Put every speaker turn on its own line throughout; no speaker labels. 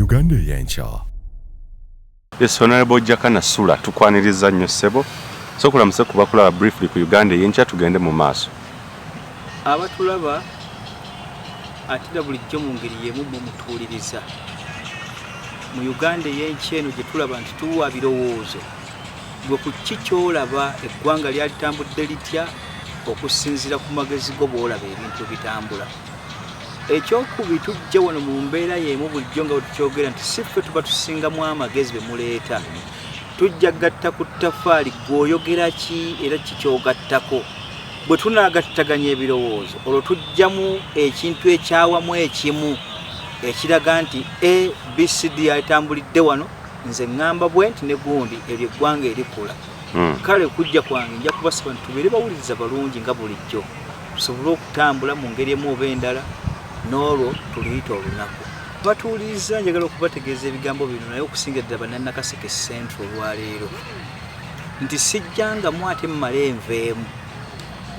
Uganda Eyenkya.
Yes, Honorable Jakana Sula tukwaniriza nnyo ssebo. So kulamuse kubakulaba briefly ku Uganda Eyenkya tugende mu maaso.
Abatulaba atira bulijjo mu ngeri yemu mutuuliriza. Mu Uganda Eyenkya eno gye tulaba nti tuwa birowoozo. Gwe ku kikyolaba eggwanga lyalitambudde litya okusinziira ku magezi go bw'olaba ebintu bitambula. Ekyokubi tujja wano mu mbeera y'emu bulijjo nga tukyogera nti si ffe tuba tusingamu amagezi be muleeta. Tujja gatta ku ttafaali gw'oyogera ki era kikyogattako. Bwe tunaagattaganya ebirowoozo olwo tujjamu ekintu ekyawamu ekimu ekiraga nti ABCD yalitambulidde wano nze ŋŋamba bwe nti ne gundi eryo eggwanga erikula. Kale kujja kwange nja kubasaba nti tubeere bawuliriza balungi nga bulijjo tusobole okutambula mu ngeri emu oba endala n'olwo tuliyita olunaku. Batuuliriza njagala okubategeeza ebigambo bino naye okusinga ddala bannakaseke Central olwaleero nti sijjangamu ate mmala enveemu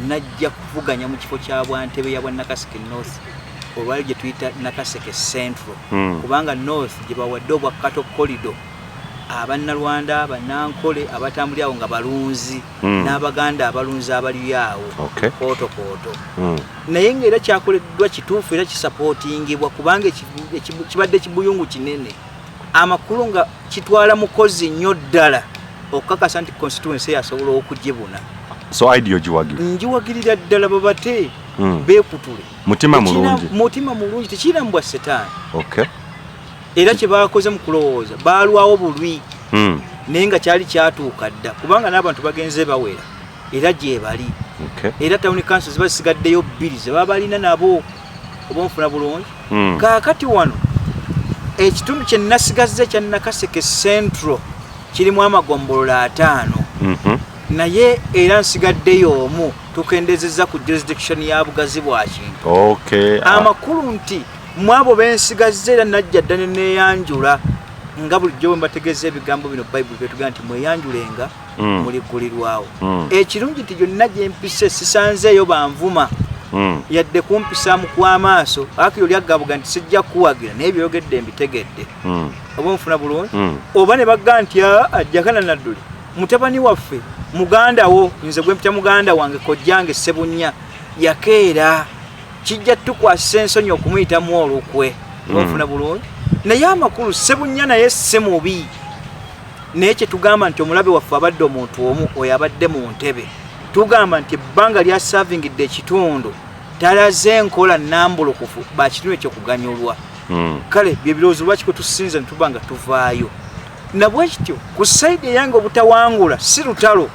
najja kuvuganya mu kifo kya bwantebe ya bwannakaseke North olwali gye tuyita Nakaseke Central kubanga North gye bawadde obwakkato corridor abannalwanda abannankole abatambuli awo nga balunzi n'abaganda abalunzi abali awo kooto naye ng'era kyakoleddwa kituufu era kisapootingibwa kubanga kibadde kibuyungu kinene amakulu nga kitwala mukozi nnyo ddala okukakasa nti constituency yasobola okugibuna.
So idea
njiwagirira ddala babate beekutule mutima mulungi tekiramu bwa setaani. Era kye baakoze mu kulowooza baalwawo bulwi naye nga kyali kyatuuka dda kubanga n'abantu bagenze bawera era gye bali era town council ziba zisigaddeyo bbiri ze baba balina nabo oba nfuna bulungi. Kaakati wano ekitundu kye nasigazze kya Nakaseke Central kirimu amagombolola 5 naye era nsigaddeyo omu tukendezezza ku jurisdiction ya bugazi bwa kintu. Amakulu nti mwabo bensigazze era najja ddane neeyanjula nga bulijjo bwe mbategeeza ebigambo bino Bible byetugamba nti mweyanjulenga muligulirwawo. Ekirungi nti gyonna gye mpise sisanzeeyo banvuma yadde kumpisaamu kw'amaaso akiro lyaggabuga nti sijja kuwagira naye byogedde mbitegedde oba nfuna bulungi oba ne bagga nti Jakana Nadduli mutabani waffe muganda wo nze gwe mpita muganda wange kojjange Ssebunya yakeera kijja tukwasa ensonyi okumuyitamu olukwe ofuna bulungi naye amakulu Ssebunya naye si mubi naye kye tugamba nti omulabe waffe abadde omuntu omu oyo abadde mu ntebe tugamba nti ebbanga lya savingidde ekitundu talaze enkola nnambulukufu bakitundu ekyokuganyulwa. Kale bye birowoozo lwaki kwe tusinza ne tuba nga tuvaayo nabwe kityo ku sayidi eyange obutawangula si lutalo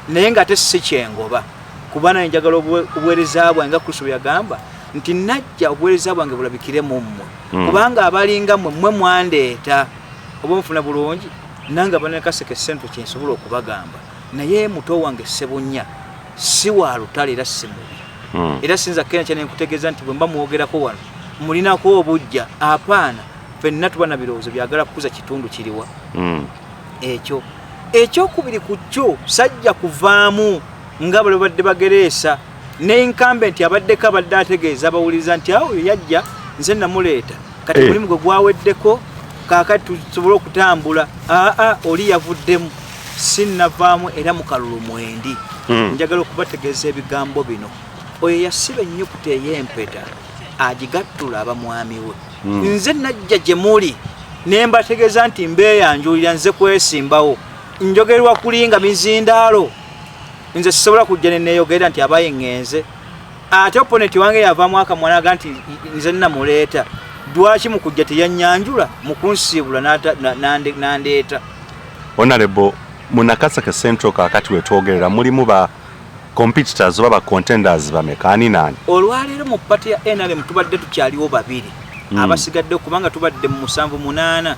naye ng'ate si kyengoba kuba naye njagala obuweereza bwange nga Kristo yagamba nti najja obuweereza bwange bulabikire mu mmwe kubanga abalinga mmwe mwandeeta oba nfuna bulungi nange Nakaseke Central kye nsobola okubagamba naye muto wange Ssebunya si wa lutalo era si mubi era sinza kena kyane nkutegeeza nti bwe mba mwogerako wano mulinako obujja apaana ffenna tuba na birowoozo byagala kukuza kitundu kiriwa ekyo ekyokubiri ku kyo sajja kuvaamu nga bwe badde bagereesa ne incumbent abaddeko abadde ategeeza bawuliriza nti awo yajja nze namuleeta kati mulimu gwe gwaweddeko kaakati tusobole okutambula oli yavuddemu sinnavaamu era mu kalulu mwendi. Njagala okubategeeza ebigambo bino oyo yasiba ennyukuta ey'empeta agigattula abamwami we nze najja gye muli ne mbategeeza nti mbeeyanjulira nze kwesimbawo njogerwa kulinga mizindaalo nze sisobola kujja ne neeyogera nti abayeŋŋenze ate oponenti wange yavaamu akamwana aga nti nze namuleeta lwaki mu kujja teyanyanjula mu kunsiibula nandeeta.
Honorable mu Nakaseke Central kaakati wetwogerera mulimu ba competitors oba ba contenders bameka ani nani?
Olwaleero mu pati ya NRM tubadde tukyaliwo babiri abasigadde kubanga tubadde mu 7-8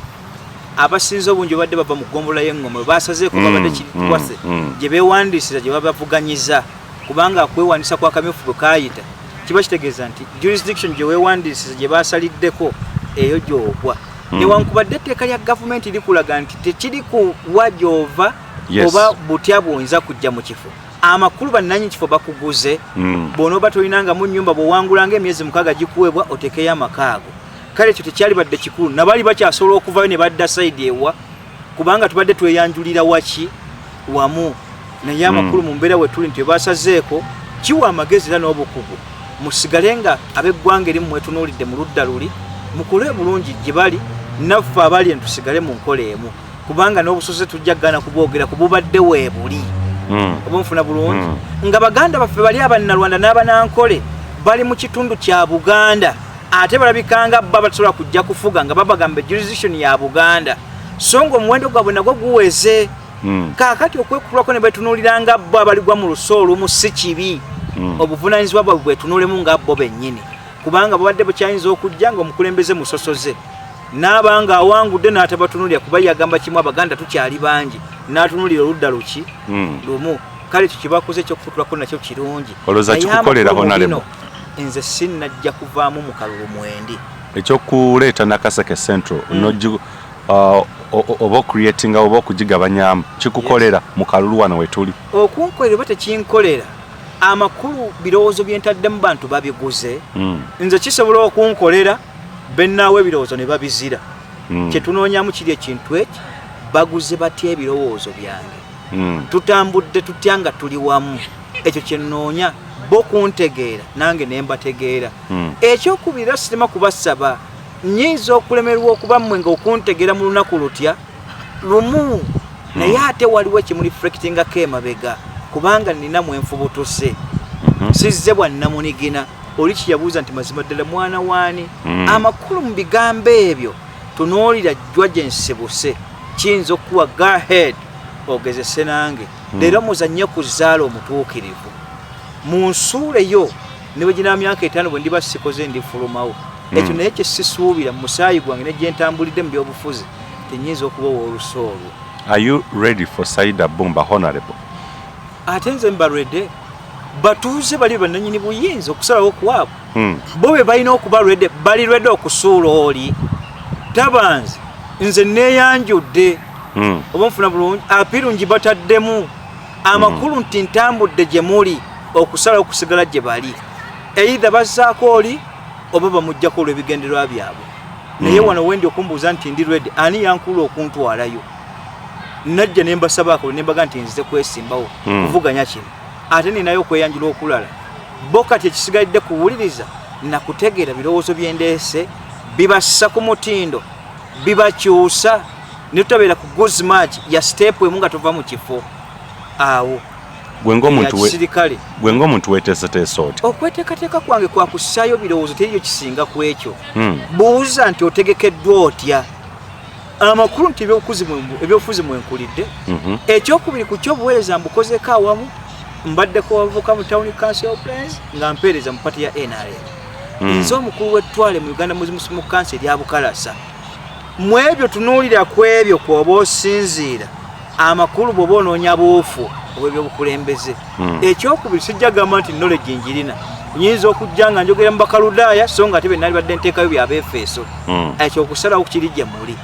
abasinze obungi badde bava mu ggombolola y'eŋŋoma basazeeko babadde kitwase gye beewandiisira gye babavuganyiza kubanga kwewandisa kwa kamyufu bwe kaayita kiba kitegeeza nti jurisdiction gye weewandiisiza gye baasaliddeko eyo gy'ogwa newankubadde etteeka lya gavumenti likulaga nti tekiri kuwa gy'ova oba butya bw'oyinza kujja mu kifo amakulu bannanyi kifo bakuguze bw'onooba tolinanga mu nnyumba bw'owangulanga emyezi 6 gikuweebwa otekeyo amakaago kale ekyo tekyali badde kikulu nabali bakyasobola okuvayo ne badda side ewa kubanga tubadde tweyanjulira waki wamu naye amakulu mu mbeera wetuli nti basazeeko kiwa amagezi era n'obukugu musigale nga ab'eggwanga erimu mwetunuulidde mu ludda luli mukole bulungi gye bali naffe abali entusigale mu nkola emu kubanga n'obusoze tujja gana kubwogera kububadde weebuli oba nfuna bulungi nga baganda baffe bali abannalwanda n'abanankole bali mu kitundu kya Buganda ate balabikanga bba batasobola kujja kufuga nga babagamba jurisdiction ya Buganda so nga omuwendo gwabwe nagwo guweze kaakati okwekutulako ne betunuuliranga bbo abaligwa mu luso olumu si kibi obuvunaanyizibwa bwabwe bwetunuulemu nga bo bennyini kubanga babadde bukyayinza okujja nga omukulembeze musosoze n'abanga awangudde n'atabatunulira kuba yagamba kimu abaganda tukyali bangi n'atunulira oludda luki lumu kale ekyo kibakoze ekyokufutulako nakyo kirungi
olowooza kikukoleraho nalemo
nze sinnajja kuvaamu mu kalulu mwendi
ekyokuleeta Nakaseke Central oba creatinga oba okugigabanyamu kikukolera mu kalulu wano wetuli
okunkolera oba tekinkolera amakulu birowoozo byentadde mu bantu babiguze nze kisobola okunkolera bennaawe ebirowoozo ne babizira kyetunoonyamu kiri ekintu eki baguze batya ebirowoozo byange tutambudde tutya nga tuli wamu ekyo kyenoonya bo kuntegeera nange ne mbategeera ekyokubira sirema kubasaba nnyinza okulemerwa okuba mmwe nga okuntegeera mu lunaku lutya lumu naye ate waliwo ekimuli reflectingako emabega kubanga nina mwenfubutuse sizze bwannamunigina oli kiyabuuza nti mazima ddala mwana waani amakulu mu bigambo ebyo tunuulira jjwa gye nsibuse kiyinza okuwa go ahead ogezese nange leero muzannye ku zzaala omutuukirivu mu nsuula yo ne bwe gina myaka 5 bwe ndiba sikoze ndifulumawo ekyo naye kye sisuubira mu musaayi gwange ne gye ntambulidde mu byobufuzi tenyinza okubawa oluso olwo.
Are you ready for Saida Bumba Honorable?
Ate nze mba ready batuuze bali bannannyini buyinza okusalawo kwabwe bo be balina okuba ready bali ready okusuula oli tabanzi nze neeyanjudde oba nfuna bulungi apirungi bataddemu amakulu nti ntambudde gye muli okusalawo okusigala gye bali either bazzaako oli oba bamuggyako olw'ebigendererwa byabwe naye wano wendi okumbuuza nti ndi ready ani yankulu okuntwalayo najja ne mbasaba akolo ne mbaga nti nzize kwesimbawo kuvuganya kino ate ninayo okweyanjula okulala bo kati ekisigalidde kuwuliriza nakutegeera birowoozo byendeese bibassa ku mutindo bibakyusa ne tutabeera ku goods march ya step emu nga tova mu kifo awo
gwe ng'omuntu weeteeseteesa oti
okweteekateeka kwange kwa kussaayo birowoozo teriyo kisinga ku ekyo buuza nti otegekeddwa otya amakulu nti ebyobufuzi mwenkulidde ekyokubiri ku kyobuweereza mbukozeeko awamu mbaddeko wavuka mu town council place nga mpeereza mu pati ya NRM nze omukulu w'ettwale mu Uganda Muslim Council erya Bukalasa mu ebyo tunuulira ku ebyo kwoba osinziira amakulu bw'oba onoonya buufu obw'ebyobukulembeze ekyokubiri sijja gamba nti knowledge njirina nyinza okujja nga njogera mu Bakaludaaya so nga ate benali badde nteekayo by'Abeefeso ekyokusalawo kiri gye muli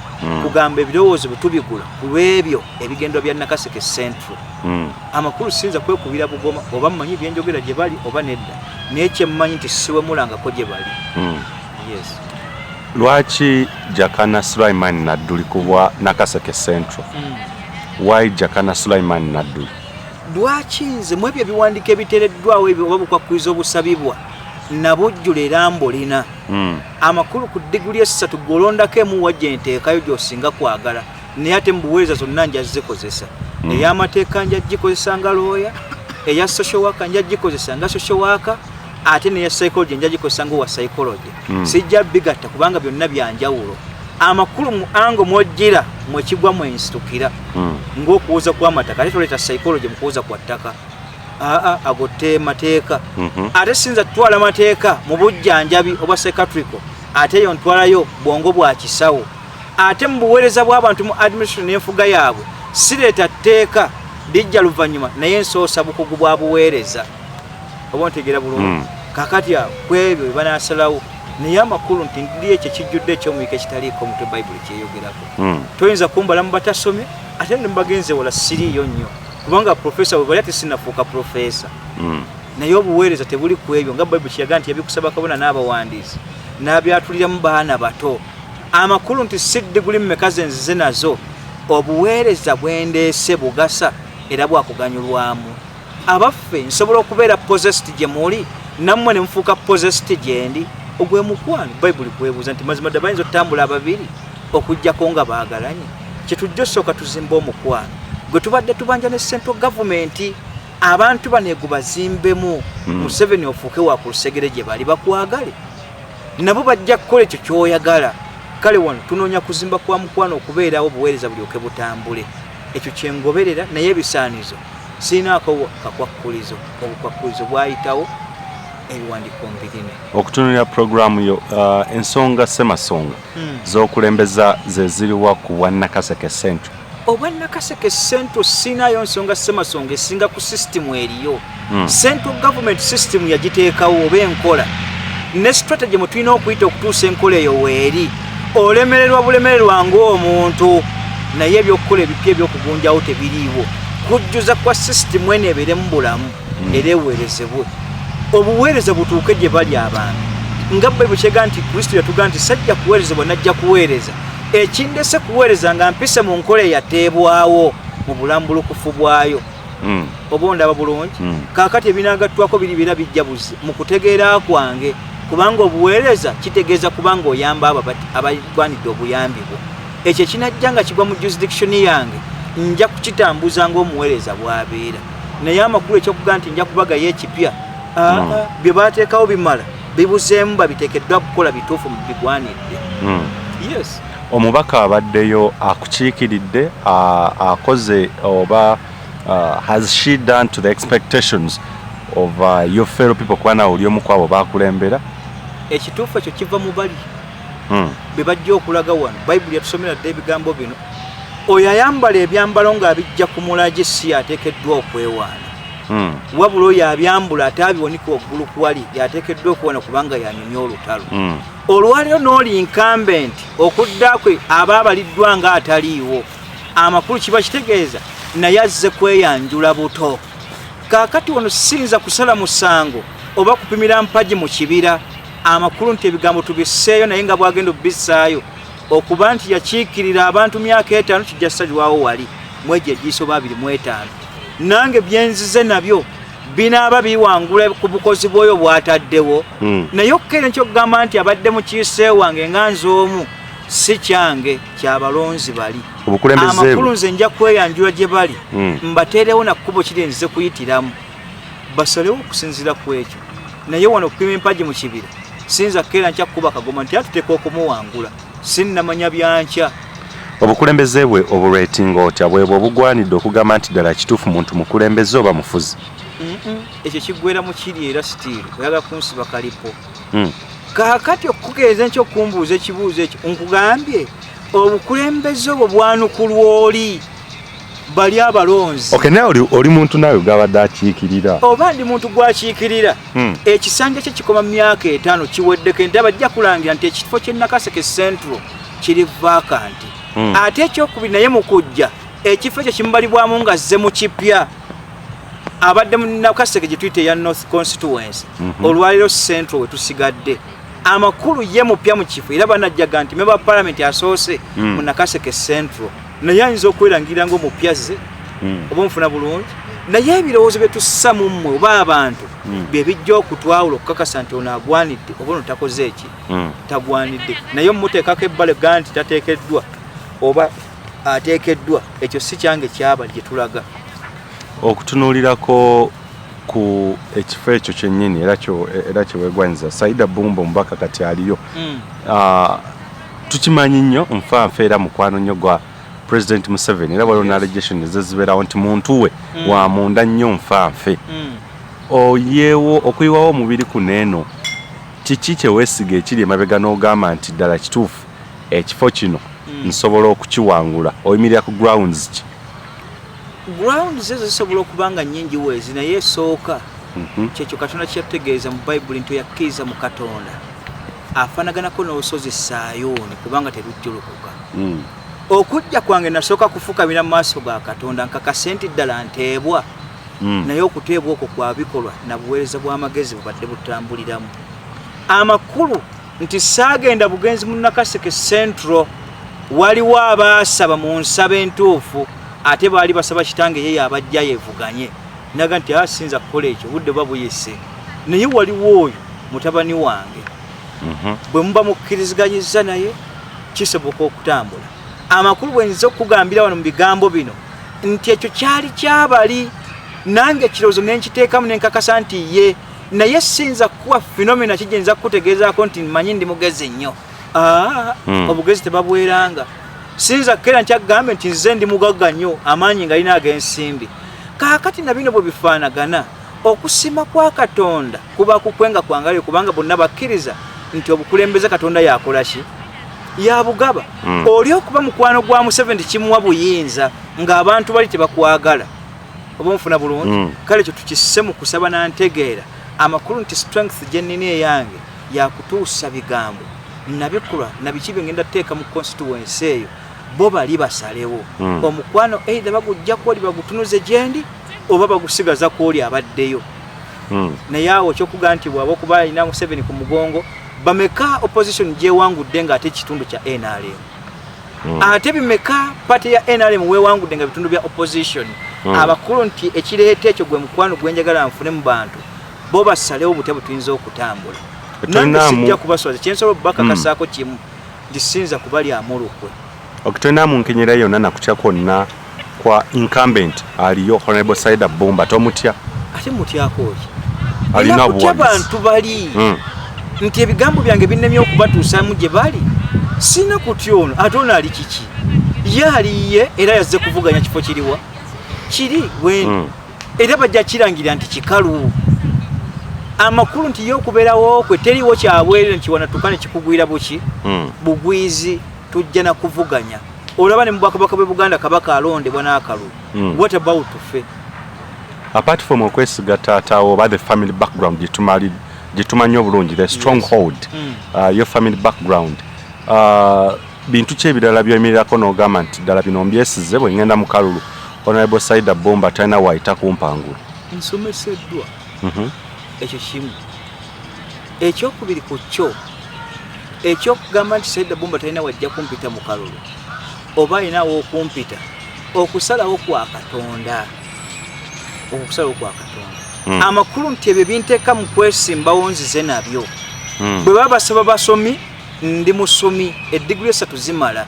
kugamba ebirowoozo bwe tubigula ku lw'ebyo ebigendwa bya Nakaseke Central amakulu sinza kwekubira bugoma oba mmanyi byenjogera gye bali oba nedda naye kye mmanyi nti siwe mulangako gye bali. Yes.
Lwaki Jakana Sulaiman Nadduli kubwa Nakaseke Central? Why Jakana Sulaiman Nadduli?
Lwaki nze mu ebyo ebiwandiiko ebiteereddwawo ebyo oba bukwakkuliza obusabibwa nabujjula era mbolina amakulu ku diguli essatu golondako emu wajja nteekayo gy'osinga kwagala naye ate mu buweereza zonna nja zikozesa ey'amateeka nja gikozesa nga looya eya social worker nja gikozesa nga social worker ate neya psychology nja gikozesa nga owa psychology sijja bigatta kubanga byonna byanjawulo amakulu mu ango mwojjira mwekigwa mwensitukira ng'okuwoza kw'amataka ate toleeta psychology mu kuwoza kwa ttaka agotte mateeka ate sinza tutwala mateeka mu bujjanjabi oba psychiatrical ate yo ntwalayo bwongo bwa kisawo ate mu buweereza bw'abantu mu administration n'enfuga yaabwe sireeta tteeka lijja luvannyuma naye nsoosa bukugu bwa buweereza oba ntegeera bulungi kakati awo kwebyo banaasalawo naye amakulu nti ndi ekyo kijjudde ekyomuyika ekitaliiko mutwe bayibuli kyeyogerako toyinza kumbala mu batasome ate ne mbagenze wala siriiyo nnyo kubanga profesa bwe bali ate sinnafuuka profesa naye obuweereza tebuli ku ebyo nga bayibuli kiyaga nti yabikusaba kabona n'abawandiisi n'abyatulira mu baana bato amakulu nti siddiguli mmekazi enzize nazo obuweereza bwendeese bugasa era bwakuganyulwamu abaffe nsobola okubeera possessed gye muli nammwe ne mufuuka possessed gye ndi ogwe mukwano bayibuli kwebuuza nti mazima ddala bayinza okutambula ababiri okuggyako nga baagalanye kyetujja osooka tuzimba omukwano gwe tubadde tubanja ne central government abantu baneego bazimbemu Museveni ofuuke wa ku lusegere gye bali bakwagale nabo bajja kukola ekyo ky'oyagala kale wano tunoonya kuzimba kwa mukwano okubeerawo obuweereza bulyoke butambule ekyo kyengoberera naye ebisaanizo siinaako kakwakkulizo obukwakkulizo bwayitawo ebiwandiiko mbirime
okutunulira programu yo ensonga semasonga z'okulembeza ze ziriwa ku Bwannakaseke Central
Obwannakaseke Central siinayo nsonga semasonga esinga ku system eriyo central government system yagiteekawo oba enkola ne strategy mwe tulina okuyita okutuusa enkola eyo weeri olemererwa bulemererwa ng'omuntu naye ebyokukola ebipya ebyokugunjawo tebiriiwo kujjuza kwa system eno ebeere mu bulamu era eweerezebwe obuweereza butuuke gye bali abantu nga Bayibuli kyega nti Kristo yatugaa nti sajja kuweerezebwa najja kuweereza ekindese kuweereza nga mpise mu nkola eyateebwawo mu bulamu bulukufu bwayo oba ondaba bulungi kaakati ebinaagattwako biri bijja buzi mu kutegeera kwange kubanga obuweereza kitegeeza kubanga oyamba abo abagwanidde obuyambi bwo ekyo kinajja nga kigwa mu jurisdiction yange nja kukitambuza ng'omuweereza bw'abeera naye amakulu ekyokugaa nti nja kubagayo ekipya bye baateekawo bimala bibuzeemu babiteekeddwa kukola bituufu mu bigwanidde yes
omubaka abaddeyo akukiikiridde akoze oba has she done to the expectations of your fellow people kuba nawe oli omu ku abo baakulembera
ekituufu ekyo kiva mu bali be bajja okulaga wano bayibuli yatusomera dde ebigambo bino oyo ayambala ebyambalo ng'abijja ku mulagi si yateekeddwa okwewaana wabula oyo abyambula ate abiwanika waggulu ku wali yateekeddwa okuwaana kubanga yanyumya olutalo olwaliro n'oli incumbent okudda kwe aba abaliddwa nga ataliiwo amakulu kiba kitegeeza naye azze kweyanjula buto kaakati wano siyinza kusala musango oba kupimira mpagi mu kibira amakulu nti ebigambo tubisseeyo naye nga bwagenda obbissaayo okuba nti yakiikirira abantu myaka 5 kijja ssajwawo wali mwegi egiiso 25 nange byenzize nabyo binaaba biwangula ku bukozi bw'oyo bw'ataddewo naye okkeera ekyokugamba nti abadde mu kiise wange nga nze omu si kyange kyabalonzi bali amakulu nze nja kweyanjula gye bali mbateerewo na kkubo kiri nzize kuyitiramu basalewo okusinziira ku ekyo naye wano okupima empagi mu kibira sinza kkeera nkya kukuba kagoma nti atuteeka okumuwangula sinnamanya byankya
obukulembeze bwe obulwetinga otya bwebwe obugwanidde okugamba nti ddala kituufu muntu mukulembeze oba mufuzi
ekyo kiggwera mu kiri era sitiiru oyaga kunsiba kalipo kaakati okukeeza nkyo okumbuuza ekibuuzo ekyo nkugambye obukulembeze obwo bwanukulwa oli bali abalonzi
naye oli muntu naawe gabadde akiikirira
oba ndi muntu gwakiikirira ekisanja kye kikoma mu myaka 5 kiweddeko nti abajja kulangira nti ekifo ky'Ennakaseke Central kiri vakanti ate ekyokubiri naye mu kujja ekifo ekyo kimubalibwamu nga zze mu kipya abadde mu Nakaseke gye tuyita eya North Constituency olwaliro Central we tusigadde amakulu ye mupya mu kifo era banajjaga nti member parliament asoose mu Nakaseke Central naye ayinza okwerangira ng'omupya ze oba nfuna bulungi naye ebirowoozo bye tussa mu mmwe oba abantu bye bijja okutwawula okukakasa nti ono agwanidde oba ono takoze eki tagwanidde naye omuteekako ebbale ga nti tateekeddwa oba ateekeddwa ekyo si kyange kyabali gye tulaga
okutunuulirako ku ekifo ekyo kyennyini era kyeweegwanyiza Saida Bumba omubaka kati aliyo tukimanyi nnyo nfanfe era mukwano nnyo gwa President Museveni era waliwo n'allegation ezibeerawo nti muntu we wa munda nnyo nfanfe oyeewo okuyiwawo omubiri ku neeno kiki kyeweesiga ekiri emabega n'ogamba nti ddala kituufu ekifo kino nsobola okukiwangula oyimirira ku grounds ki
grounds ezo zisobola okuba nga nnyingi weezi naye esooka kyekyo Katonda kyetutegeeza mu Bayibuli nti oyakkiriza mu Katonda afanaganako n'olusozi Sayuuni kubanga terujjulukuka okujja kwange nasooka kufukamira mu maaso ga Katonda nkakase nti ddala nteebwa naye okuteebwa okwo kwa bikolwa na buweereza bw'amagezi bubadde butambuliramu amakulu nti saagenda bugenzi mu Nakaseke Central waliwo abaasaba mu nsaba entuufu ate baali basaba kitange ye abajja yevuganye naga nti asinza kukola ekyo budde babuyise naye waliwo oyo mutabani wange bwe muba mukkiriziganyizza naye kisoboka okutambula amakulu bwenziza okugambira wano mu bigambo bino nti ekyo kyali kyabali nange ekirowoozo nenkiteekamu nenkakasa nti ye naye sinza kuwa fenomena kigenza kukutegeezaako nti mmanyi ndi mugezi nnyo obugezi tebabweranga sinza kera nkyagambe nti nze ndi mugagga nnyo amaanyi nga lina ag'ensimbi kaakati na bino bwe bifaanagana okusima kwa Katonda kuba kukwenga kwangalayo kubanga bonna bakkiriza nti obukulembeze Katonda yakola ki yabugaba oli okuba mukwano gwa Museveni kimuwa buyinza ng'abantu bali tebakwagala oba nfuna bulungi kale ekyo tukisse mu kusaba nantegeera amakulu nti strength gyenina eyange yakutuusa bigambo nabikola nabiki byengenda teeka mu constituency eyo bo bali basalewo omukwano either bagujja kwoli bagutunuze gyendi oba bagusigaza kwoli abaddeyo naye awo ekyokugaa nti bwaba okuba alina Museveni ku mugongo bameka opposition gyewangudde ng'ate ekitundu kya NRM ate bimeka pati ya NRM wewangudde nga bitundu bya opposition abakulu nti ekireeta ekyo gwe mukwano gwenjagala nfune mu bantu bo basalewo butya butuyinza okutambula nange sijja kubaswaza kyensobola bakakasaako kimu ndisinza kubalyamu olukwe
okutolinamu nkenyera yonna nakutya kwonna kwa incumbent aliyo Honorable Saida Bumba tomutya
ate mutyako ki
alina
kutya bantu bali nti ebigambo byange binnemye okubatuusaamu gye bali sina kutya ono ate ono ali kiki ye aliye era yazze kuvuganya kifo kiriwa kiri weni era bajja kirangirira nti kikalu amakulu nti y'okubeerawo kwe teriwo kyabwerere nti wanatuka ne kikugwira buki bugwizi tujja na kuvuganya olaba ne mu Bwakabaka bwe Buganda kabaka alondebwa n'akalulu what about ffe
apart from okwesiga taatawo oba the family background gyetumanyi obulungi the stronghold your family background bintu ki ebirala by'oyimirirako n'ogamba nti ddala bino mbyesize bwe ngenda mu kalulu Honorable Saida Bumba talina waayita kumpangula
nsomeseddwa ekyo kimu ekyokubiri ku kyo ekyokugamba nti Saida Bumba talina wajja kumpita mu kalulu oba alinawo okumpita okusalawo kwa Katonda amakulu nti ebyo binteeka mu kwesimbawo nzize nabyo bwe baba basaba basomi ndi musomi eddiguli 3 zimala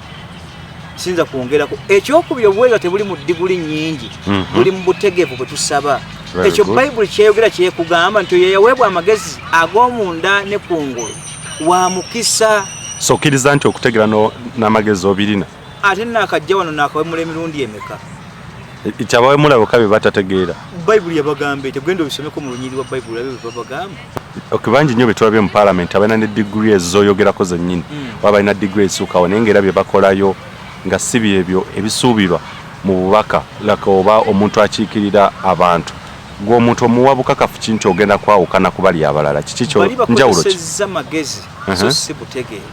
sinza kwongerako ekyokubiri obuweereza tebuli mu diguli nnyingi buli mu butegeevu bwe tusaba ekyo bayibuli kyeyogera kyekugamba nti oyo yaweebwa amagezi ag'omunda ne kungulu wa mukisa
so okkiriza nti okutegera n'amagezi obirina
ate naakajja wano naakawemula emirundi emeka
kyabawemula bokka bye batategeera
bayibuli yabagamba tegenda obisomeko mu lunyiri lwa bayibuli abyo bye babagamba
okubangi nnyo bye tulabye mu paalamenti abalina ne diguli ezooyogerako zennyini oba balina diguli ezisuukawo naye ngaera bye bakolayo nga si byebyo ebisuubirwa mu bubaka laka oba omuntu akiikirira abantu gw'omuntu omuwa bukakafu ki nti ogenda kwawukana ku bali abalala kiki kyo njawulo ki
bakozesezza magezi so si butegeevu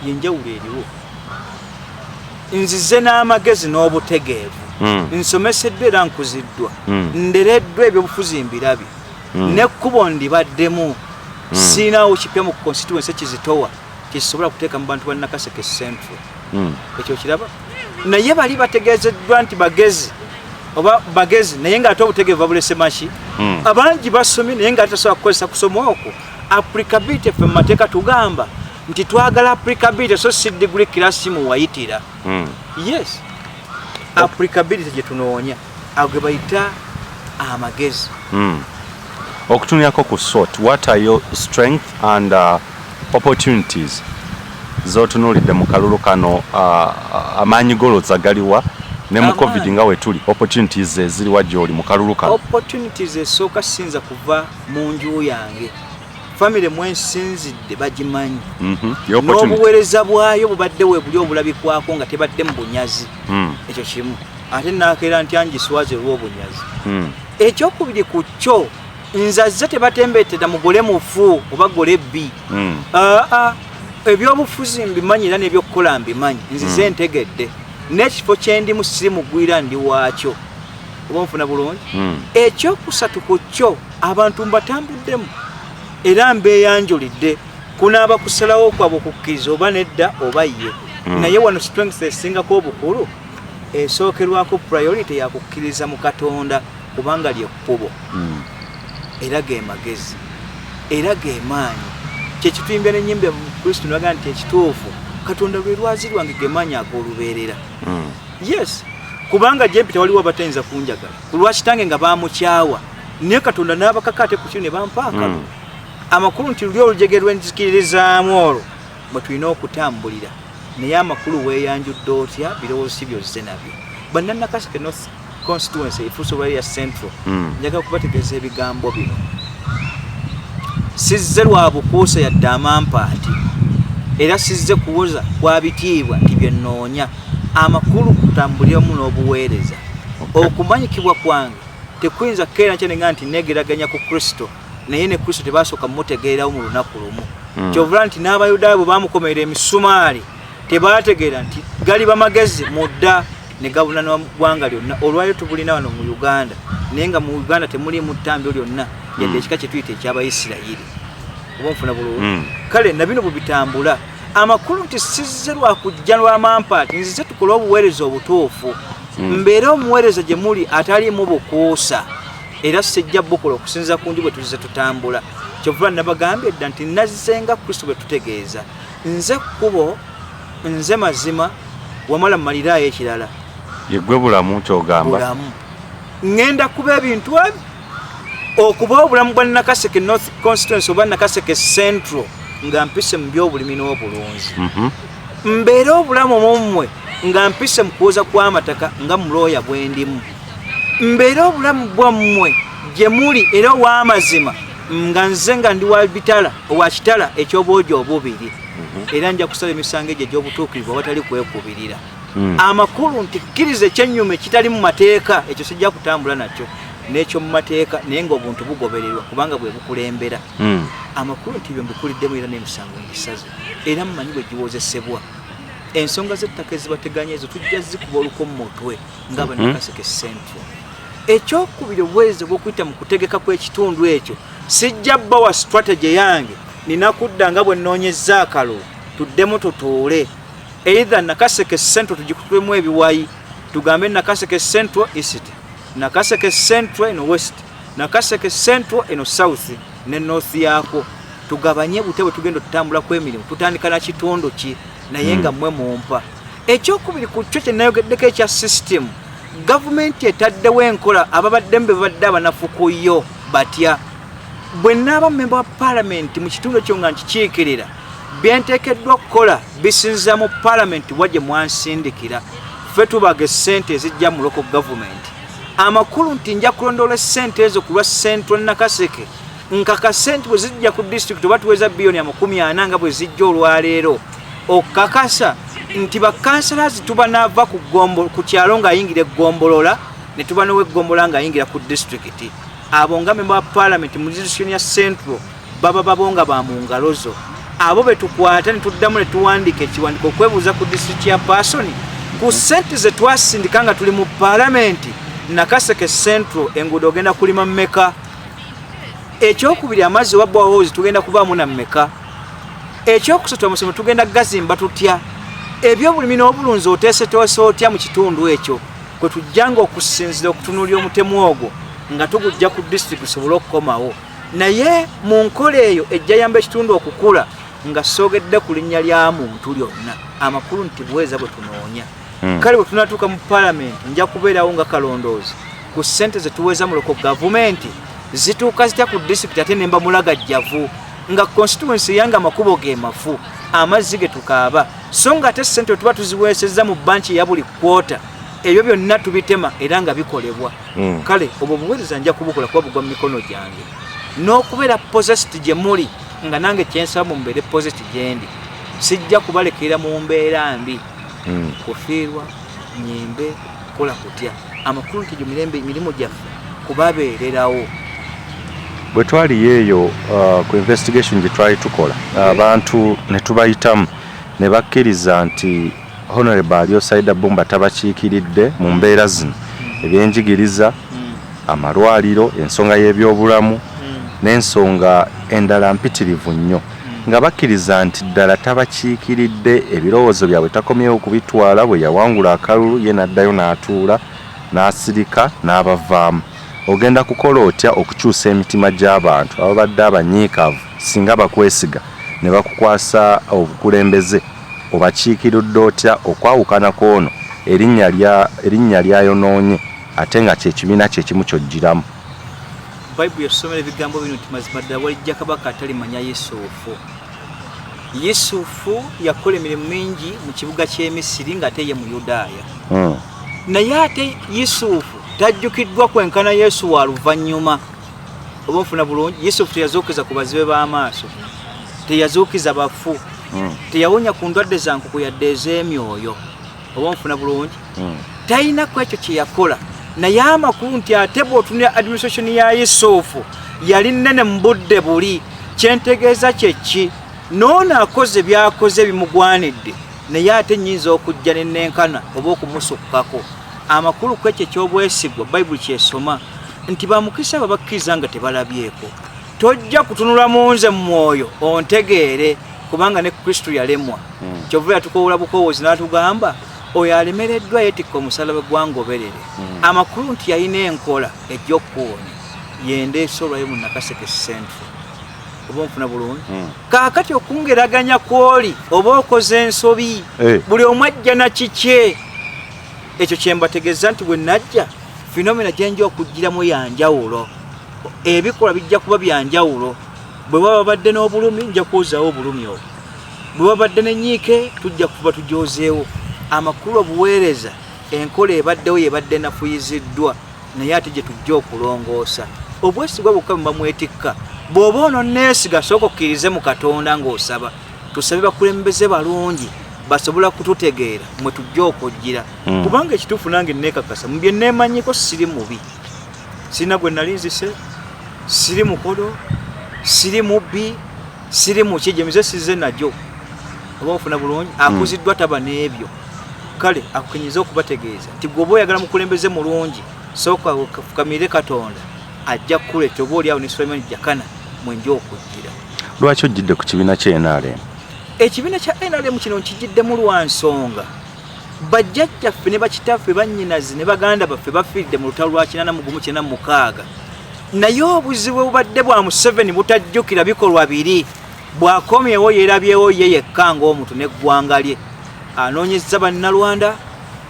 yenjawulo eriwo nzize n'amagezi n'obutegeevu nsomeseddwa era nkuziddwa ndereddwa ebyobufuzi mbirabye nekkubo ndibaddemu siinaawo kipya mu constituency kizitowa kisobola kuteeka mu bantu ba Nakaseke Central ekyo kiraba naye bali bategeezeddwa nti bagezi oba bagezi naye ng'ate obutegeevu babulese maki abangi basomye naye ng'ate tasobola kukozesa kusoma okwo applicability ffe mu mateeka tugamba nti twagala applicability so si degree class mu wayitira yes applicability gye tunoonya agwe bayita amagezi
okutunyako ku sort what are your strength and opportunities zotunuulidde mu kalulu kano amaanyi golooza galiwa ne mu covid nga wetuli opportunities eziriwa gy'oli mu kalulu kano
opportunities esooka sinza kuva mu nju yange family mwensinzidde bagimanyi n'obuweereza bwayo bubadde weebuli obulabikwako nga tebadde mu bunyazi ekyo kimu ate naakeera nti angiswaze olw'obunyazi ekyokubiri ku kyo nzazze tebatembeetera mugole mufu oba gole bbi ebyobufuzi mbimanyi era n'ebyokukola mbimanyi nzize ntegedde n'ekifo kyendimu siri mugwira ndi waakyo oba nfuna bulungi ekyokusatu ku kyo abantu mbatambuddemu era mbeeyanjulidde kunaaba kusalawo kwabo kukkiriza oba nedda oba ye naye wano strength esingako obukulu esookerwako priority yakukkiriza mu Katonda kubanga lyekkubo era ge magezi era ge maanyi kyekituimbya n'ennyimba mu Kristo naga nti ekituufu Katonda lwe lwazi lwange ge maanyi ag'olubeerera yes kubanga gyempita waliwo abatayinza kunjagala ku lwa kitange nga baamukyawa naye Katonda n'abakakate ku kino ne bampaaka amakulu nti luli olujege lwenzikiririzaamu olwo mwe tulina okutambulira naye amakulu weeyanjudde otya birowoozo si byozze nabyo bannanakaseke North constituency efuuso lwali ya Central njagala kubategeeza ebigambo bino sizze lwa bukuusa yadde amampaati era sizze kuwoza kwa bitiibwa nti bye nnoonya amakulu kutambuliramu n'obuweereza okumanyikibwa kwange tekuyinza kukeera nkyenenga nti negeraganya ku Kristo naye ne Kristo tebasooka mutegeerawo mu lunaku lumu kyovula nti n'Abayudaaya bwe bamukomerera emisumaali tebategeera nti gali bamagezi mudda ne gabunanwa mu ggwanga lyonna olwayo tubulina wano mu Uganda naye nga mu Uganda temulimu ttambiro lyonna yadde ekika kye tuyita eky'Abayisirayiri oba nfuna bulungi kale na bino bwe bitambula amakulu nti sizze lwa kujja lw'amampaati nzize tukole obuweereza obutuufu mbeera omuweereza gye muli ataliimu bukuusa era sijja bukola okusinziza ku ndi bwe tuzize tutambula kyovula nabagambye edda nti nazzenga Kristo bwe tutegeeza nze kkubo nze mazima wamala mmaliraayo ekirala
yegwe bulamu kyogamba
bulamu ngenda kuba ebintu ebi okuba obulamu bwa Nakaseke North constituency oba Nakaseke Central nga mpise mu byobulimi n'obulunzi mbeera obulamu mumwe nga mpise mu kuwoza kw'amataka nga mulooya bwendimu mbeera obulamu bwammwe gye muli era ow'amazima nga nze nga ndi wa kitala eky'obwogi obubiri era nja kusala emisango egyo egy'obutuukirivu awatali kwekubirira amakulu nti kkiriza ekyennyuma ekitali mu mateeka ekyo sijja kutambula nakyo n'ekyo mu mateeka naye ng'obuntu bugobererwa kubanga bwe bukulembera amakulu nti bye mbikuliddemu era n'emisango ngisaze era mumanyi bwe giwozesebwa ensonga z'ettaka ezibateganya ezo tujja zikuba oluko mu mutwe ng'Abanakaseke Central ekyokubiri obwezi bw'okuyita mu kutegeka kw'ekitundu ekyo sijja bbawa strategy yange nina kudda nga bwe nnoonyezza akalulu tuddemu tutuule either Nakaseke Central tugikutulemu ebiwayi tugambe Nakaseke Central East Nakaseke Central eno West Nakaseke Central eno South ne North yaako tugabanye butebwe tugenda tutambula kw'emirimu tutandika na kitundu ki naye nga mmwe mumpa ekyokubiri ku kyo kye nayogeddeko ekya system gavumenti etaddewo enkola ababaddemu be babadde abanafu ku yo batya bwe naaba memba wa paalamenti mu kitundu ekyo nga nkikiikirira byenteekeddwa okukola bisinza mu paalamenti wagye mwansindikira ffe tubaga essente ezijja mu local gavumenti amakulu nti nja kulondoola essente ezo ku lwa Central Nakaseke nkakase nti bwe zijja ku disitulikiti oba tuweza biliyoni 40 nga bwe zijja olwaleero okakasa nti bakansalazi tuba naava ku kyalo ng'ayingira eggombolola ne tuba n'ow'eggombolola ng'ayingira ku disitulikiti abo nga memba wa paalamenti mu disitulikiti ya Central baba babonga ba mu ngalo zo abo be tukwata ne tuddamu ne tuwandiika ekiwandiiko okwebuuza ku disitulikiti ya Paasoni ku ssente ze twasindika nga tuli mu paalamenti Nakaseke Central enguudo ogenda kulima mmeka ekyokubiri amazzi oba bwawoozi tugenda kubaamu na mmeka ekyokusatu amasomero tugenda gazimba tutya ebyobulimi n'obulunzi oteeseteese otya mu kitundu ekyo kwe tujjanga okusinzira okutunuulira omutemu ogwo nga tugujja ku disitulikiti tusobole okukomawo naye mu nkola eyo ejja yamba ekitundu okukula nga soogedde ku linnya lya muntu lyonna amakulu nti buweeza bwe tunoonya kale bwe tunatuuka mu paalamenti nja kubeerawo nga kalondoozi ku ssente ze tuweeza mu loko gavumenti zituuka zitya ku disitulikiti ate nemba mulagajjavu nga constituency yange amakubo ge mafu amazzi ge tukaaba so nga ate ssente tuba tuziweesezza mu banki ya buli kwota ebyo byonna tubitema era nga bikolebwa kale obwo buweereza nja kubukola kuba bugwa mu mikono gyange n'okubeera possessed gye muli nga nange kyensaba mu mbeere possessed gyendi sijja kubalekera mu mbeera mbi kufiirwa nyimbe kola kutya amakulu nti gyo mirimu gyaffe kubabeererawo
bwe twali eyo ku investigation gye twali tukola abantu ne tubayitamu ne bakkiriza nti Honorable Aliosaida Bumba tabakiikiridde mu mbeera zino ebyenjigiriza amalwaliro ensonga y'ebyobulamu n'ensonga endala mpitirivu nnyo nga bakkiriza nti ddala tabakiikiridde ebirowoozo byabwe takomyewo kubitwala bwe yawangula akalulu ye n'addayo n'atuula n'asirika n'abavaamu. Ogenda kukola otya okukyusa emitima gy'abantu ababadde abanyiikaavu singa bakwesiga ne bakukwasa obukulembeze? Obakiikiridde otya okwawukana kw'ono erinnya lyayonoonye ate nga kyekibiina kyekimu ky'ojjiramu?
Bayibuli yasomera ebigambo bino nti mazima ddala walijja kabaka atalimanya Yusufu yakola emirimu mingi mu kibuga ky'e Misiri ng'ate ye mu Yudaaya. Naye ate Yusufu tajjukiddwa kwenkana Yesu wa luvannyuma. Oba nfuna bulungi, Yusufu teyazuukiza ku bazibe b'amaaso, teyazuukiza bafu, teyawonya ku ndwadde za nkuku yadde ez'emyoyo. Oba nfuna bulungi, talina ku ekyo kye yakola. Naye amakulu nti ate bw'otunira administration ya Yusufu yali nnene mu budde buli. Kyentegeeza kyeki n'ono akoze byakoze bimugwanidde, naye ate nnyinza okujja n'ennenkana oba okumusukkako. Amakulu ku ekyo eky'obwesigwa Bayibuli kyesoma nti bamukisa babakkiriza nga tebalabyeko. Tojja kutunula mu nze mu mwoyo ontegeere, kubanga ne Kristo yalemwa. Kyova yatukowula bukowoozi n'atugamba oyo alemereddwa yeetikka omusalaba gwangoberere. Amakulu nti yalina enkola egy'okkuwonya yendeese olwayo mu Nakaseke Central. Oba nfuna bulungi, kaakati okungeraganya kw'oli oba okoze ensobi, buli omu ajja na kikye. Ekyo kye mbategeeza nti bwe najja fenomena gye nja okugiramu ya njawulo, ebikola bijja kuba bya njawulo. Bwe baba badde n'obulumi nja kwozaawo obulumi obwo, bwe babadde n'ennyiike tujja kuba tujoozeewo. Amakulu obuweereza enkola ebaddewo yebadde nafuyiziddwa, naye ate gye tujja okulongoosa. Obwesigwa bwokka bwe bamwetikka, bw'oba ono neesiga sooka okkirize mu Katonda ng'osaba. Tusabe bakulembeze balungi basobola kututegeera mwe tujja okujjira. Kubanga ekituufu nange neekakasa mu bye neemanyiko siri mubi, sirina gwe nali nzise, siri mukodo, siri mubbi, siri muki, gye mize size najjo. Oba ofuna bulungi, akuziddwa taba n'ebyo. Kale akukenyiza okubategeeza nti gwe oba oyagala mukulembeze mulungi sooka ofukamire Katonda ajja kukuleeta. Oba oli awo ne Sulaiman Jakana mwenja okujjira.
Lwaki ojjidde ku kibiina kya NRM?
Ekibiina kya NRM kino nkijiddemu lwa nsonga. Bajjajjaffe ne bakitaffe bannyinazi ne baganda baffe bafiiridde mu lutalo lwa 1996. Naye obuzibu obubadde bwa Museveni butajjukira bikolwa biri. Bw'akomyewo yeerabyewo ye yekka ng'omuntu n'eggwanga lye. Anoonyezza Bannalwanda,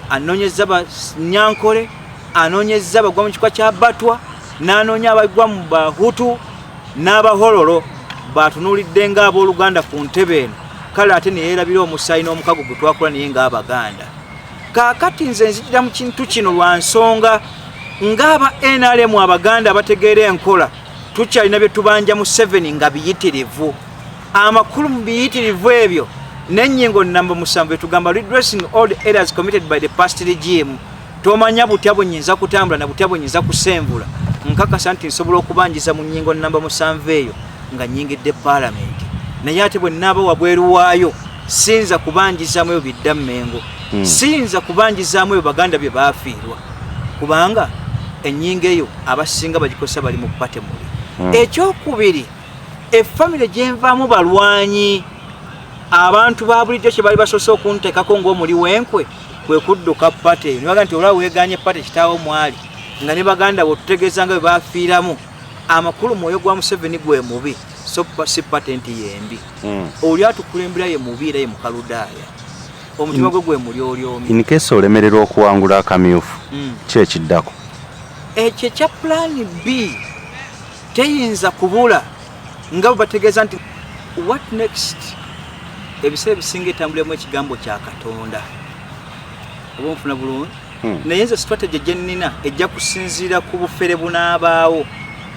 anoonyezza Banyankole, anoonyezza abagwa mu kikwa kya Batwa, n'anoonya abagwa mu Bahutu n'Abahololo. Batunuulidde ng'abooluganda ku ntebe eno. Kale ate ne yeerabira omusaayi n'omukago gwe twakola naye ng'Abaganda. Kaakati nze nzijira mu kintu kino lwa nsonga ng'aba NRM Abaganda abategeera enkola tukyalina bye tubanja Museveni nga biyitirivu. Amakulu mu biyitirivu ebyo n'ennyingo nnamba 7 etugamba redressing all the errors committed by the past regime. Tomanya butya bwe nnyinza kutambula na butya bwe nnyinza kusenvula. Nkakasa nti nsobola okubanjiza mu nnyingo nnamba 7 eyo nga nnyingidde Parliament. Naye ate bwe nnaaba wabweru waayo siyinza kubanjizaamu eyo bidda Mmengo, siyinza kubanjizaamu eyo Baganda bye baafiirwa, kubanga ennyingo eyo abasinga bagikosa bali mu pate muli. Ekyokubiri, effamile gye nvaamu balwanyi. Abantu ba bulijjo kye bali basoose okunteekako ng'omuli w'enkwe kwe kudduka pate. Ne bagamba nti olaba weeganye pate kitaawo mwali, nga ne Baganda bwe tutegeeza nga bwe baafiiramu. Amakulu mwoyo gwa Museveni gwe mubi, so si patenti yembi. Oli atukulembera ye mubi era ye mukaludaaya. Omutima gwe gwe mulyolyomi. In case olemererwa okuwangula akamyufu, ki ekiddako? Ekyo kya plan B teyinza kubula nga bwe bategeeza nti what next? Ebiseera ebisinga etambulemu ekigambo kya Katonda. Oba nfuna bulungi? Naye nze strategy gye nnina ejja kusinziira ku bufere bunaabaawo.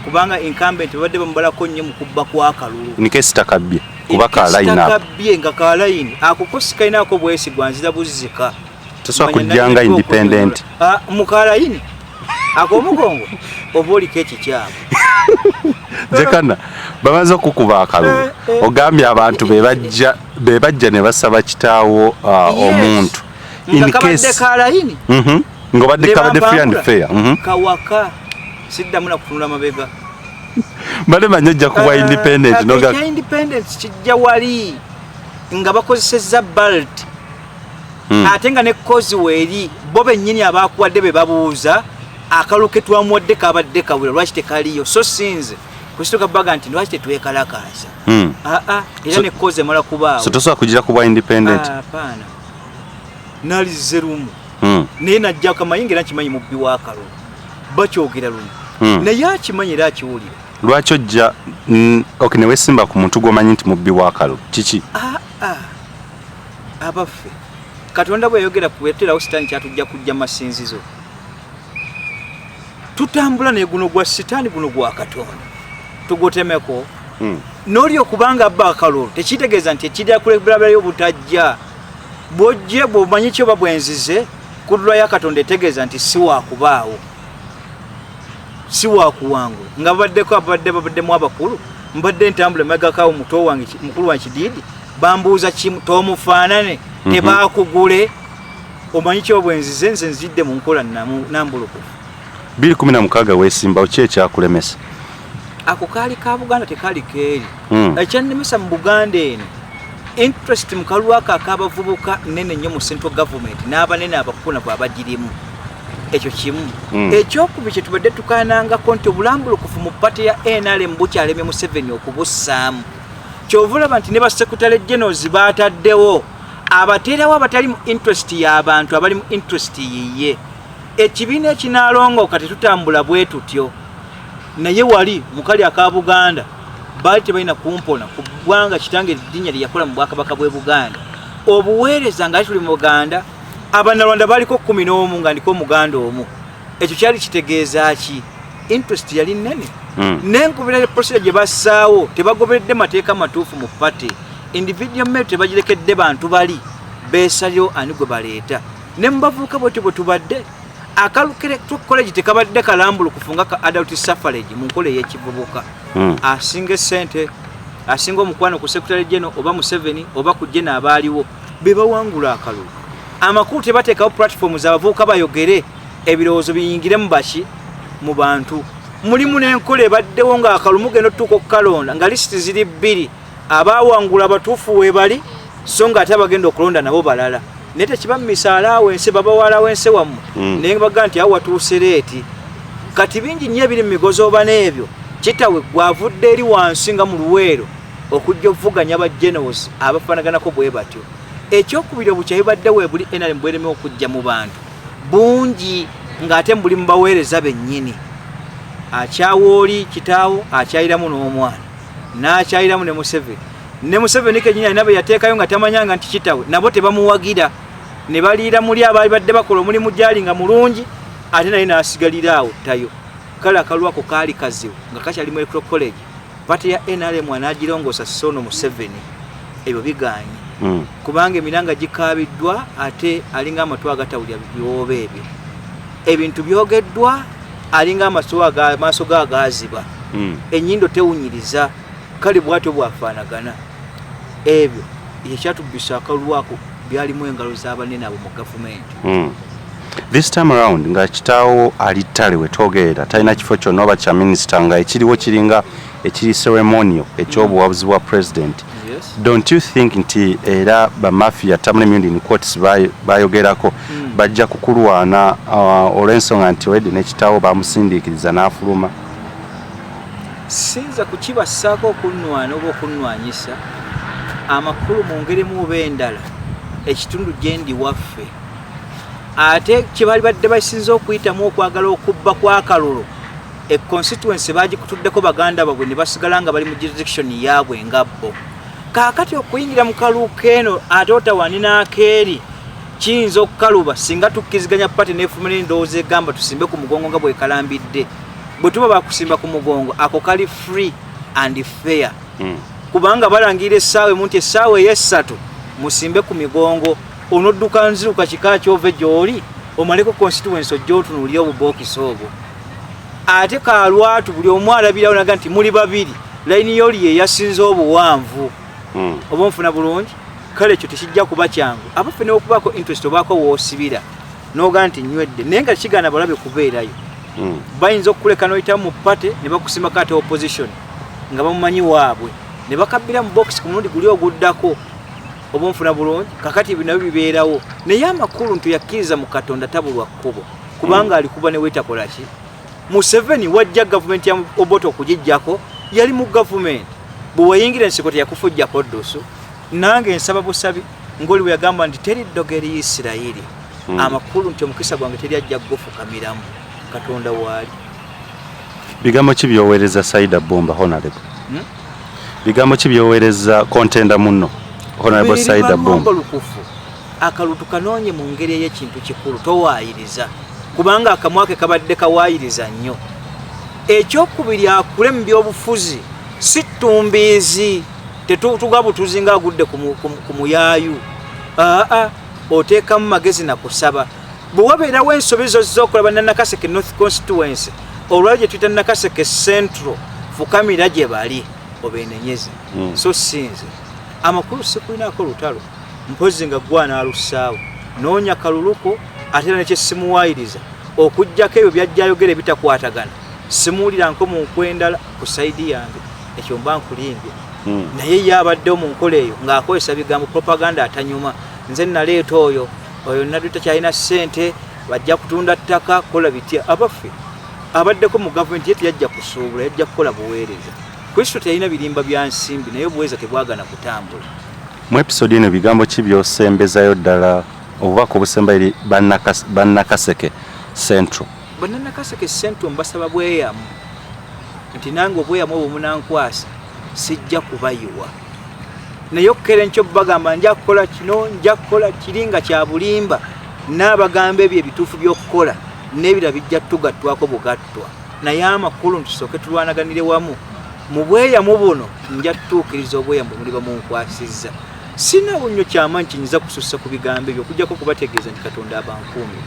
Kubanga incumbent babadde bamubalako nnyo mu kubba kwa akalulu. Nikesi takabbye kuba ka line up. Takabbye nga ka line akukosi kainaako bwesigwa nzira buzika. Tosobola kujjanga independent. Mu ka line akomugongo oba oliko ekikyabo. Zekana bamaze okukuba akalulu. Ogambye abantu be bajja ne basaba kitaawo omuntu. In case ka line. Ngobadde kabadde free and fair. Kawaka siddamu na kutunula mabega.
Bale manyoja kuba independent noga.
Independence kijja wali nga bakozesezza balt. Atenga ne kozi weri bobe nnyini abakuwadde be babuuza akaluke twamuwadde kabadde kabula lwaki tekaliyo so sinze kusituka baga nti lwaki tetwekalakaasa. Era ne kozi emala kubaawo. So
tosobola kugira kuba independent.
Hapana. Nalize lumu. Naye najja kamayinga era kimanyi mubbi wa kalulu. Bakyogera lumu. Naye akimanyi era akiwulira.
Lwaki ojja okay newe simba ku muntu gomanyi nti mubbi wa kalulu kiki?
Abaffe Katonda bwe yogera kuwetera sitaani kyatujja kujja masinzizo. Tutambula ne guno gwa sitaani guno gwa Katonda. Tugotemeko. Noli okubanga abba akalulu tekitegeeza nti ekirya kulebulabula y'obutajja. Bw'ojje bw'omanyi kyo babwenzize kudula ya Katonda etegeeza nti si wakubaawo. Si wakuwangula. Nga babaddemu abakulu. Mbadde ntambula emagakawo muto wange mukulu wange Kidiidi. Bambuuza kimu tomufaanane. Tebakugule omanyi kyo bwenzize nze nzidde mu nkola nambulukufu.
2016 weesimbawo ki ekyakulemesa?
Ako kaali ka Buganda tekaali keeri. Ekyannemesa mu Buganda eno interest mu kalulu ako ak'abavubuka nnene nnyo mu central government n'abanene abakulu abagirimu. Ekyo kimu. Ekyokubi kye tubadde tukaanangako nti obulambulukufu mu pati ya NRM bukyalemye Museveni okubussaamu. Kyovulaba nti ne basekutale generals baataddewo abateerawo abatali mu interest y'abantu abali mu interest yiye. Ekibiina ekinaalongoka tetutambula bwe tutyo. Naye wali mukali aka Buganda baali tebalina kumpona kubwanga kitange eddinya lye yakola mu Bwakabaka bw'e Buganda. Obuweereza nga tuli mu Buganda Abanalwanda baliko 11 nga ndiko Muganda omu. Ekyo kyali kitegeeza ki? Interest yali nnene. Nenkubira procedure gye bassaawo tebagoberedde mateeka matuufu mu party. Individual merit tebagirekedde bantu bali beesalyo ani gwe baleeta. Ne mbavuuka bwe tubadde akalukire college tekabadde kalambulu kufunga ka adult suffrage mu nkola y'ekivubuka. Asinga sente asinga omukwano ku Secretary General oba Museveni oba ku Jena abaaliwo be bawangula akalulu. Amakulu tebateekawo platform z'abavubuka bayogere ebirowoozo biyingire mu baki mu bantu. Mulimu n'enkola ebaddewo nga akalulu mugenda otuuka okukalonda nga lisiti ziri 2 abaawangula abatuufu weebali so nga ate abagenda okulonda nabo balala. Naye tekiba misaala wense babawala wense wammwe naye baga nti awo watuuse leeti. Kati bingi nnyo ebiri mu migozi oba n'ebyo kitawe gwavudde eri wansi nga mu luweero okujja okuvuganya aba generals abafaanaganako bwe batyo. Ekyokubiri obukyayi baddewo ebuli NRM bweremewo okujja mu bantu bungi ng'ate mbuli mu baweereza bennyini. Akyawa oli kitaawo akyayiramu n'omwana n'akyayiramu ne Museveni. Ne Museveni kennyini alina be yateekayo nga tamanyanga nti kitawe nabo tebamuwagira ne baliira muli abaali badde bakola omulimu gyali nga mulungi ate naye n'asigalira awo tayo. Kale akalulu ako kaali kazibu nga kakyali mu Electoral College pati ya NRM anaagirongoosa Sono Museveni. Ebyo biganye kubanga emiranga gikaabiddwa ate alinga amatwa agatawulira byoba ebyo. Ebintu byogeddwa alinga amaaso gaagaaziba. Ennyindo tewunyiriza. Kale bwatyo bwafaanagana. Ebyo ekyatubbisa akalulu ako byalimu engalo z'abanene abo mu gavumenti.
This time around nga kitaawo ali ttale we twogerera talina kifo kyonna oba kya minisita nga ekiriwo kiringa ekiri ceremonial ekyobuwabuzi bwa president. Don't you think nti era bamafia tamule emirundi in courts bayogerako bajja kukulwana olw'ensonga nti wedde n'ekitaawo bamusindiikiriza n'afuluma?
Sinza kukibassaako okunnwana oba okunnwanyisa. Amakulu mu ngeri mu oba endala ekitundu gye ndi waffe ate kibali badde basinze okuyitamu okwagala okubba kwa kalulu constituency bagikutuddeko baganda babwe ne basigala nga bali mu jurisdiction yaabwe ngabbo. Kaakati okuyingira mu kalulu keeno ate otawanina akeeri kiyinza okukaluba singa tukkiziganya pati n'efumira endowooza egamba tusimbe ku mugongo nga bwe kalambidde. Bwe tuba bakusimba ku mugongo ako kali free and fair. Kubanga balangira essaawa emu nti essaawa ey'essatu musimbe ku migongo onodduka nziruka kika kyove gy'oli omaleko constituency ojja otunuulira obubookisi obwo. Ate kaalwatu buli omu alabirawo naga nti muli babiri layini y'oli ye yasinze obuwanvu. Oba nfuna bulungi kale ekyo tekijja kuba kyangu. Abaffe ne okubaako interest obaako woosibira n'oga nti nywedde naye nga kigaana balabe kubeerayo bayinza okuleka noyita mu party ne bakusima kate opposition nga bamumanyi waabwe ne bakabbira mu box ku mulundi guli oguddako obunfuna bulungi kakati binabyo bibeerawo naye amakulu nti yakkiriza mu Katonda tabulwa kkubo kubanga alikuba ne wetakola ki Museveni wajja government ya Obote okugijjako yali mu government bwe wayingira ensiko teyakufujjako ddoso nange nsaba busabi ngoli bwe yagamba nti teri ddogo eri Isirayiri amakulu nti omukisa gwange teri ajja kufukamiramu Katonda waali
bigambo ki byoweereza Saida Bomba Honorable bigambo ki byoweereza contender munno Honorable Saida Bomba
akalutu kanoonye mu ngeri ey'ekintu kikulu towaayiriza kubanga akamwake kabadde kawaayiriza nnyo ekyokubiri akule mu byobufuzi si ttumbiizi tetugabutuzi nga agudde ku muyaayu oteekamu magezi na kusaba bwe wabeerawo ensobi zozza okola bannanakaseke North Constituency olwali gye tuyita Nakaseke Central fukamira gye bali obeenenyezi so sinze amakulu sikulinaako lutalo mpozi nga gwana alusaawo noonya kaluluko ate era nekyesimuwaayiriza okujjako ebyo byajjayogera ebitakwatagana simuwulira nko mu nkwendala ku saidi yange ekyo mba nkulimbye naye yabaddewo mu nkola eyo ng'akozesa bigambo propaganda atanyuma nze naleeta oyo Nadduli takyalina ssente bajja kutunda ttaka kola bitya abaffe abaddeko mu gavumenti yetu yajja kusuubula yajja kukola buweereza Kristo teyalina birimba bya nsimbi naye obuweereza tebwagana kutambula
mu episode eno bigambo ki byosembezayo ddala obubaka obusemba eri bannakaseke Central
bannanakaseke Central mbasaba bweyamu nti nange obweyamu obwo munankwasa sijja kubayiwa naye okukera enkyo bagamba nja kukola kino nja kukola kiri nga kya bulimba n'abagamba ebyo ebituufu by'okukola n'ebira bijja tugattwako bugattwa naye amakulu ntusooke tulwanaganire wamu mu bweyamu buno nja tutuukiriza obweyamu bwe muliba munkwasizza sina bunnyo kyama nkinyiza kusussa ku bigambo ebyo okujjako kubategeeza nti Katonda abankuumi